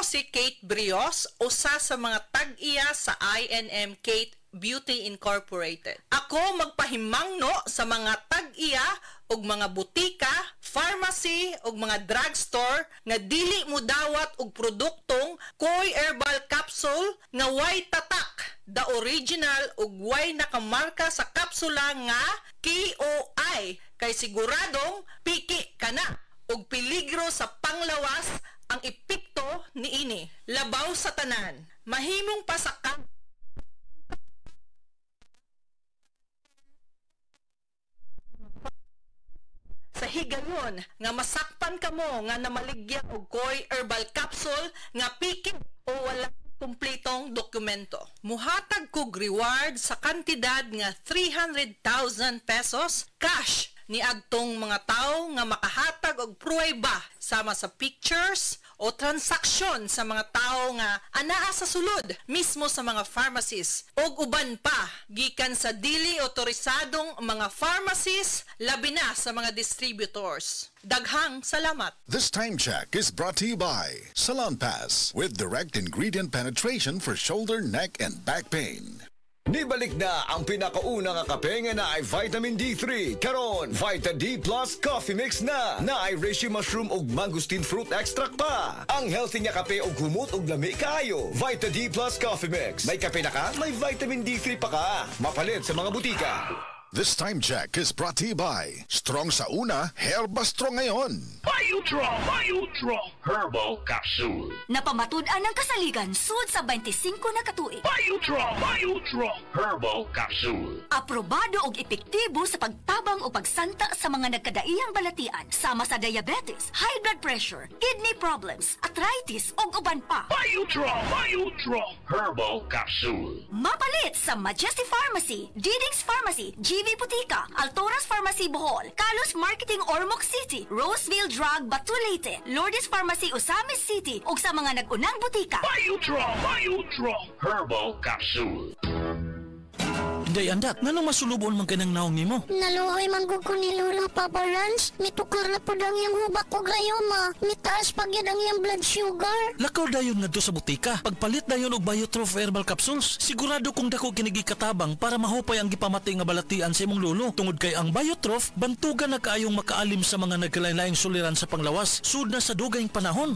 Amo si Kate Brios, usa sa mga tag-iya sa I&M Kate Beauty Incorporated. Ako magpahimangno sa mga tag-iya og mga butika, pharmacy ug mga drugstore nga dili mo dawat og produktong Koy Herbal Capsule nga way tatak, the original ug way nakamarka sa kapsula nga KOI kay siguradong piki kana ug peligro sa panglawas ang epekto niini. Labaw sa tanan, mahimong pasaka sa higayon nga masakpan kamo nga namaligya og Koy Herbal Capsule nga piki o wala kumpletong dokumento. Muhatag kog reward sa kantidad nga 300,000 pesos cash ni adtong mga tao nga makahatag og pruweba sama sa pictures o transaksyon sa mga tao nga anaa sa sulod mismo sa mga pharmacies og uban pa gikan sa dili otorisadong mga pharmacies labi na sa mga distributors. Daghang salamat. This time check is brought to you by Salon Pass with direct ingredient penetration for shoulder, neck, and back pain. Nibalik na ang pinakauna nga kape nga na ay vitamin D3. Karon, Vita D Plus Coffee Mix na ay reishi mushroom ug mangosteen fruit extract pa. Ang healthy nga kape ug humot ug lami kaayo. Vita D Plus Coffee Mix. May kape na ka, may vitamin D3 pa ka. Mapalit sa mga butika. This time check is brought to you by Strong sa una, Herba Strong ngayon. Biotro Herbal Capsule. Napamatud-an ang kasaligan sud sa 25 na katuig. Biotro Herbal Capsule. Aprobado og epektibo sa pagtabang o pagsanta sa mga nagkadaiyang balatian sama sa diabetes, high blood pressure, kidney problems, arthritis ug uban pa. Biotro Herbal Capsule. Mapalit sa Majesty Pharmacy, Diding's Pharmacy, GV Butika, Altoras Pharmacy Bohol, Kalos Marketing Ormoc City, Roseville Drug Batulete, Lourdes Pharmacy Osamis City ug sa mga nag-unang butika. Biotro Herbal Capsule. Day andak, nganong masulubon man kanang naong nimo? Naluoy manggug ko ni Lola Papa Rans. Mitukar na po lang yung hubak ko gayoma. Mitaas pag yan ang yung blood sugar. Lakaw dayon nga do sa butika. Pagpalit dayon og Biotroph Herbal Capsules, sigurado kung dako kinigi katabang para mahupay ang gipamati nga balatian sa imong lolo. Tungod kay ang Biotroph, bantugan na kaayong makaalim sa mga nagkalain-laing suliran sa panglawas, sud na sa dugayng panahon.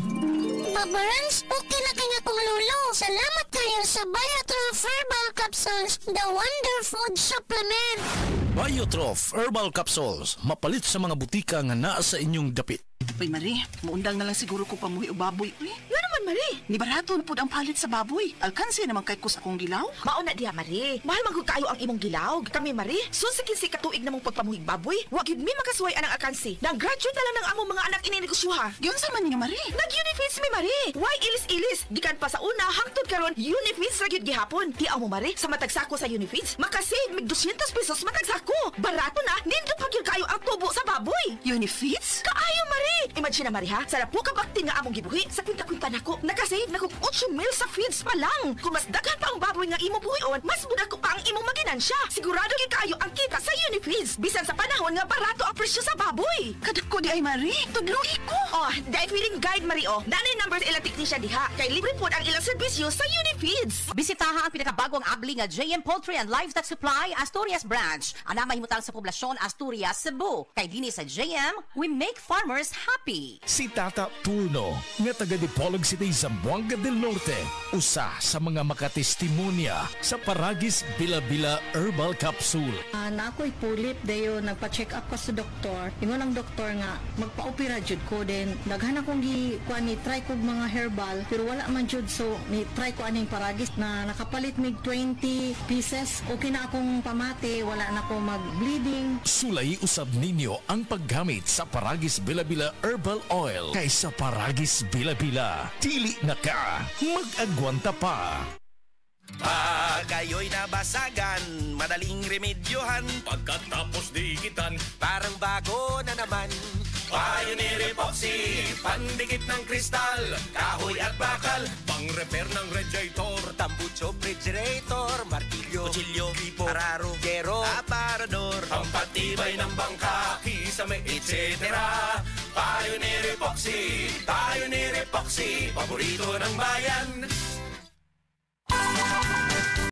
Papa Rans, okay na kanya kong lolo. Salamat kayo sa Biotroph Herbal Capsules, the wonder food supplement. Biotroph Herbal Capsules, mapalit sa mga butika nga naa sa inyong dapit. Uy, Marie, muundang na lang siguro ko pamuhi o baboy. Uy, yun naman, Marie. Ni barato na po ang palit sa baboy. Alkansi naman kay kus akong gilaw. Mauna diha, Marie. Mahal magod kayo ang imong gilaw. Kami, Marie, susikin si katuig namong pagpamuhig baboy. Wag yun mi makasuway anang alkansi. Nag-graduate na lang ng among mga anak ininegosyoha. Yun sa man nga, Marie. Nag-unifits mi, Marie. Why ilis-ilis? Gikan pa sa una, hangtod karon unifits ra gyud gihapon. Tiaw mo, Marie, sa matagsako sa unifits, makasave mig 200 pesos matagsako. Barato na, nindo pa gyud kayo ang tubo sa baboy. Unifits? Kaayo, Marie. Imagine na, Marie, ha? Sa po kabaktin nga among gibuhi, sa kwinta-kwinta nako, nakasave na kog 8 mil sa feeds pa lang. Kung mas daghan pa ang baboy nga imo buhion, mas muda ko pa ang imong maginansya. Sigurado gyud kayo ang kita sa Unifeeds. Bisan sa panahon nga barato ang presyo sa baboy. Kadako di ay, Marie. Tudluhi ko. Oh, dahil feeling guide, Marie, oh. Nanay numbers ilang technician diha. Kay libre po ang ilang serbisyo sa Unifeeds. Bisitaha ang pinakabagong abli nga JM Poultry and Livestock Supply Asturias Branch. Ana mahimutang sa poblasyon Asturias, Cebu. Kay dini sa JM, we make farmers happy. Si Tata Puno, nga taga Dipolog City, Zamboanga del Norte, usa sa mga makatestimonya sa Paragis Bila-Bila Herbal Capsule. Na ako'y pulip dayo nagpa-check up ko sa doktor. Ingon ang doktor nga magpa-opera jud ko din. Daghan akong ni try kog mga herbal pero wala man jud, so ni try ko aning Paragis na nakapalit mig 20 pieces. Okay na akong pamati, wala na ko mag-bleeding. Sulay usab ninyo ang paggamit sa Paragis Bila-Bila Herbal Oil kaysa Paragis Bila-Bila. Dili na ka, mag-agwanta pa. Pag kayo'y nabasagan, madaling remedyohan. Pagkatapos dikitan, parang bago na naman. Pioneer Epoxy, pandikit ng kristal, kahoy at bakal, pang-repair ng radiator, tambucho, refrigerator, martilyo, kutsilyo, gripo, araro, gero, aparador, ang patibay ng bangka, kisame, etc. Pioneer Epoxy, Pioneer Epoxy. Epoxy, paborito ng bayan.